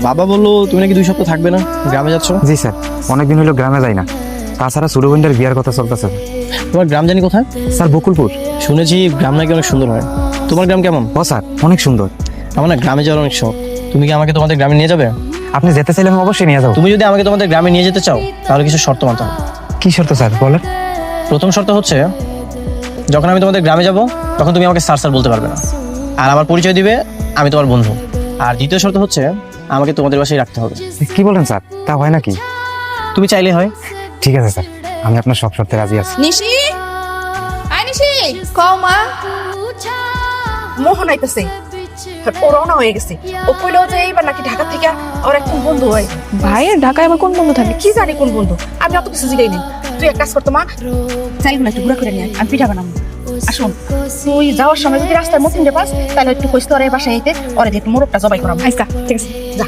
বাবা বললো তুমি নাকি 2 সপ্তাহ থাকবে না, গ্রামে যাচ্ছ। জি স্যার, অনেকদিন হলো গ্রামে যাই না। তাছাড়া ছোট বোনটার বিয়ার কথা চলতেছে। তোমার গ্রাম জানি কোথায়? স্যার বকুলপুর। শুনেছি গ্রাম নাকি অনেক সুন্দর হয়। তোমার গ্রাম কেমন? ও স্যার, অনেক সুন্দর। আমার না গ্রামে যাওয়ার অনেক শখ। তুমি কি আমাকে তোমাদের গ্রামে নিয়ে যাবে? আপনি যেতে চাইলে আমি অবশ্যই নিয়ে যাবো। তুমি যদি আমাকে তোমাদের গ্রামে নিয়ে যেতে চাও তাহলে কিছু শর্ত মানতে হবে। কি শর্ত স্যার বলেন? প্রথম শর্ত হচ্ছে, যখন আমি তোমাদের গ্রামে যাব তখন তুমি আমাকে স্যার স্যার বলতে পারবে না, আর আমার পরিচয় দিবে আমি তোমার বন্ধু। আর দ্বিতীয় শর্ত হচ্ছে, আমাকে তোমাদের বাসায় রাখতে হবে। কি বলেন স্যার, তা হয় নাকি? তুমি চাইলে হয়। ঠিক আছে স্যার, আমি আপনার সব শর্তে রাজি আছি। নিশি, আয় নিশি, কও মা। মোহন আইতেছে, ও রওনা হয়ে গেছে। ও কইলো যে এইবার নাকি ঢাকা থেকে ওর একজন বন্ধু হয়। ভাইয়ের ঢাকায় আমার কোন বন্ধু থাকে? কি জানি কোন বন্ধু, আমি অত কিছু জিগাই নেই। তুই এক কাজ করতো মা, চাইগুলো একটু ঘুরা করে নিয়ে আয়, আমি পিঠা বানাবো। আসুন, তুই যাওয়ার সময় যদি রাস্তায় মতিন যে পাস, তাহলে একটু কইস তো ওর বাসায় আইতে, ওরে দিয়ে একটু মোরগটা জবাই করাবো। আচ্ছা ঠিক আছে। যা।